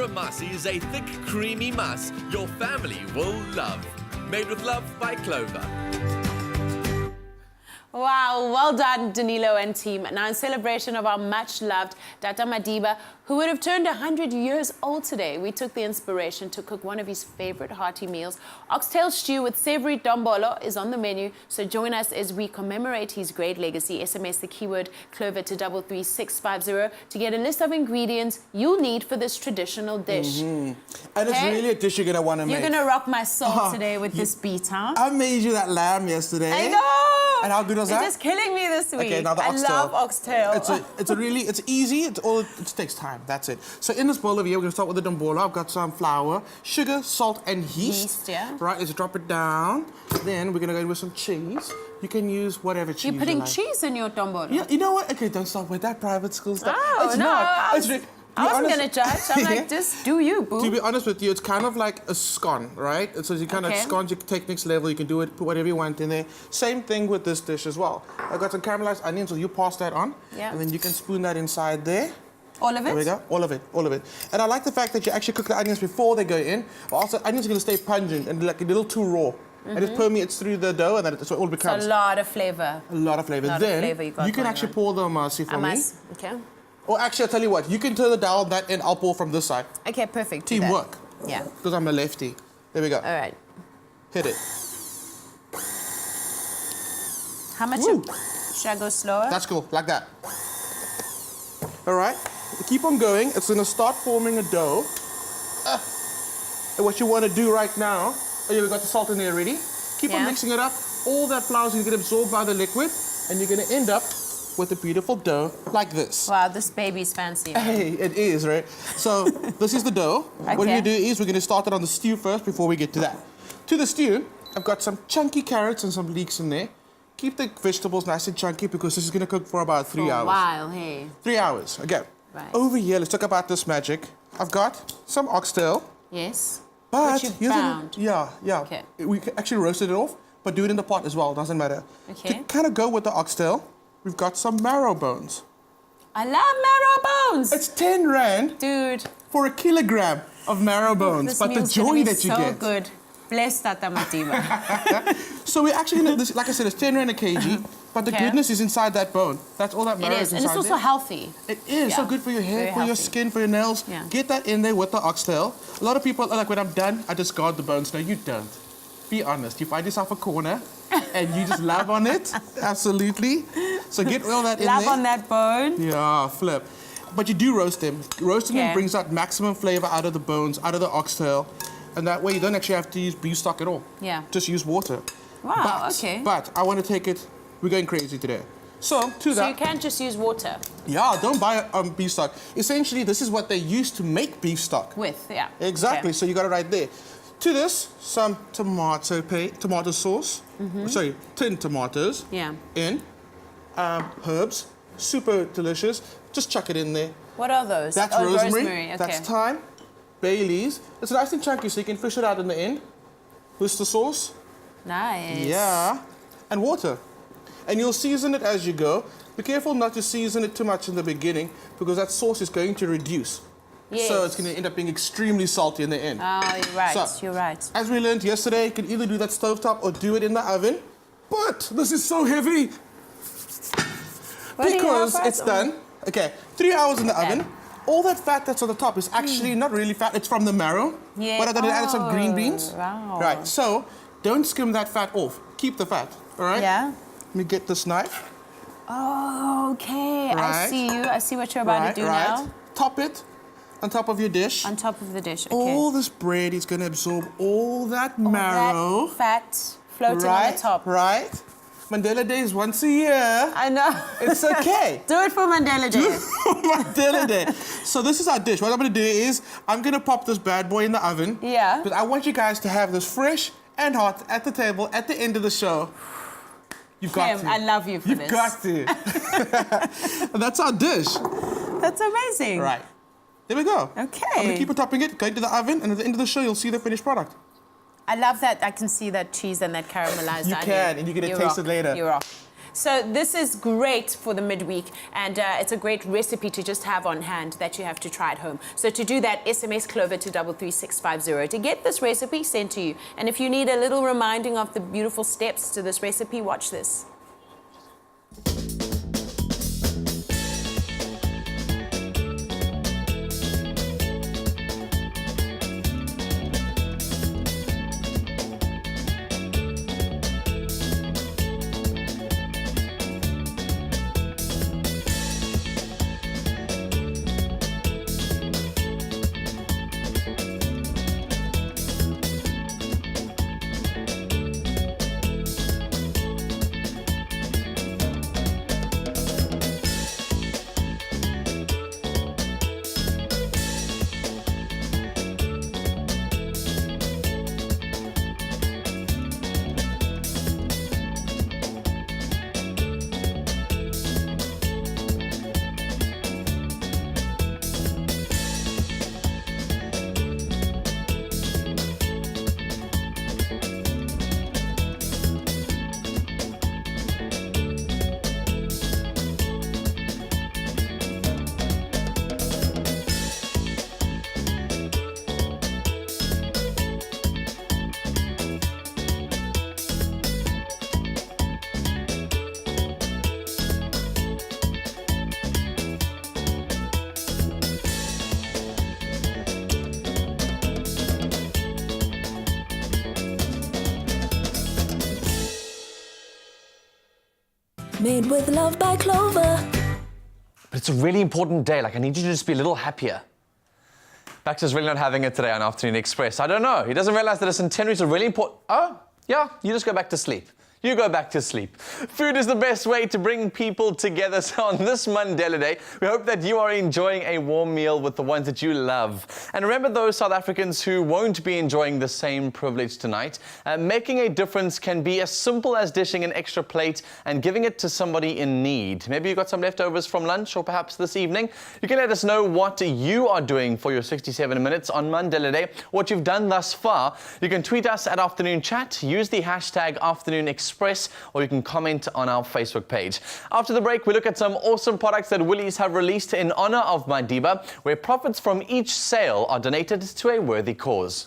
Amasi is a thick, creamy mass your family will love. Made with love by Clover. Wow, well done, Danilo and team. Now, in celebration of our much-loved Tata Madiba, who would have turned 100 years old today, we took the inspiration to cook one of his favorite hearty meals. Oxtail stew with savory dombolo is on the menu, so join us as we commemorate his great legacy. SMS the keyword Clover to 33650 to get a list of ingredients you'll need for this traditional dish. And it's really a dish you're going to want to make. You're going to rock my soul today with this beat, huh? I made you that lamb yesterday. I know! And how good was that? It's just killing me this week. Okay, now the oxtail. I love oxtail. It's easy. It takes time. That's it. So in this bowl over here, we're gonna start with the dombolo. I've got some flour, sugar, salt, and yeast. Yeast, yeah. Right, let's drop it down. Then we're gonna go in with some cheese. You can use whatever cheese. You're putting you like. cheese in your dombolo? Yeah, you know what? Okay, don't start with that private school stuff. Oh, it's no, not. I wasn't going to judge. I'm like, just do you, boo. To be honest with you, it's kind of like a scone, right? So you kind of scones, you can take next level, you can do it, put whatever you want in there. Same thing with this dish as well. I've got some caramelized onions, so you pass that on. Yeah. And then you can spoon that inside there. All of it? There we go, all of it, all of it. And I like the fact that you actually cook the onions before they go in. But also, onions are going to stay pungent and like a little too raw. And it permeates through the dough, and that's what it all becomes. So a lot of flavor. A lot of flavor. You can actually pour the amasi for me. Okay. Or actually, I'll tell you what, you can turn the down that and I'll pour from this side. Okay, perfect. Teamwork. Yeah. Because I'm a lefty. There we go. All right. Hit it. How much should I go slower? That's cool, like that. All right, keep on going. It's gonna start forming a dough. And what you wanna do right now, you've got the salt in there already. Keep on mixing it up. All that flour is gonna get absorbed by the liquid, and you're gonna end up with a beautiful dough like this. Wow, this baby's fancy. Hey, it is, right? So this is the dough. Okay. What we do is we're gonna start it on the stew first before we get to that. To the stew, I've got some chunky carrots and some leeks in there. Keep the vegetables nice and chunky because this is gonna cook for about 3 hours. For a while, hey. 3 hours, okay. Right. Over here, let's talk about this magic. I've got some oxtail. Yes. But which you've browned. Yeah. Okay. We actually roasted it off, but do it in the pot as well, doesn't matter. Okay. To kind of go with the oxtail, we've got some marrow bones. I love marrow bones. It's 10 Rand. Dude. For a kilogram of marrow bones, but the joy that you get. So good. Bless Tata Madiba. So we're actually gonna, like I said, it's 10 Rand a kg, but the goodness is inside that bone. That's all that marrow is inside. And it's also healthy. It is so good for your hair, for your skin, for your nails. Yeah. Get that in there with the oxtail. A lot of people are like, when I'm done, I discard the bones. No, you don't. Be honest. You find yourself a corner and you just love on it. Absolutely. So get all that in there. Love on that bone. Yeah, flip. But you do roast them. Roasting them brings out maximum flavor out of the bones, out of the oxtail. And that way you don't actually have to use beef stock at all. Yeah. Just use water. Wow, okay. But I want to take it, we're going crazy today. So you can't just use water? Yeah, don't buy beef stock. Essentially, this is what they used to make beef stock. With, yeah. Exactly, so you got it right there. To this, some tomato sauce. Sorry, tinned tomatoes. Yeah. In. Herbs, super delicious. Just chuck it in there. What are those? That's rosemary. Okay. That's thyme. Baileys. It's nice and chunky, so you can fish it out in the end. Worcester sauce. Nice. Yeah. And water. And you'll season it as you go. Be careful not to season it too much in the beginning because that sauce is going to reduce. Yes. So it's going to end up being extremely salty in the end. Oh, you're right. So, you're right. As we learned yesterday, you can either do that stovetop or do it in the oven. But this is so heavy. Because it's done. Okay, 3 hours in the oven. All that fat that's on the top is actually not really fat. It's from the marrow. Yeah. But I then added some green beans. Wow. Right, so don't skim that fat off. Keep the fat, all right? Yeah. Let me get this knife. Oh, okay. Right. I see you. I see what you're about to do now. Top it on top of your dish. On top of the dish, okay. All this bread is going to absorb all that marrow. That fat floating on the top. Right. Mandela Day is once a year. I know. It's okay. Do it for Mandela Day. Mandela Day. So this is our dish. What I'm going to do is I'm going to pop this bad boy in the oven. Yeah. But I want you guys to have this fresh and hot at the table at the end of the show. You've got to. I love you for this. You've got to. And that's our dish. That's amazing. Right. There we go. Okay. I'm going to keep on topping it, go into the oven, and at the end of the show, you'll see the finished product. I love that I can see that cheese and that caramelized onion. You can, and you're going to taste it later. You're off. So this is great for the midweek, and it's a great recipe to just have on hand that you have to try at home. So to do that, SMS Clover to 33650 to get this recipe sent to you. And if you need a little reminding of the beautiful steps to this recipe, watch this. Made with love by Clover. But it's a really important day. Like, I need you to just be a little happier. Baxter's really not having it today on Afternoon Express. I don't know. He doesn't realize that a centenary is a really important... Oh, yeah, you just go back to sleep. You go back to sleep. Food is the best way to bring people together. So on this Mandela Day, we hope that you are enjoying a warm meal with the ones that you love. And remember those South Africans who won't be enjoying the same privilege tonight. Making a difference can be as simple as dishing an extra plate and giving it to somebody in need. Maybe you got some leftovers from lunch or perhaps this evening. You can let us know what you are doing for your 67 minutes on Mandela Day, what you've done thus far. You can tweet us at Afternoon Chat, use the hashtag Afternoon Express, or you can comment on our Facebook page. After the break, we look at some awesome products that Woolies have released in honor of Madiba, where profits from each sale are donated to a worthy cause.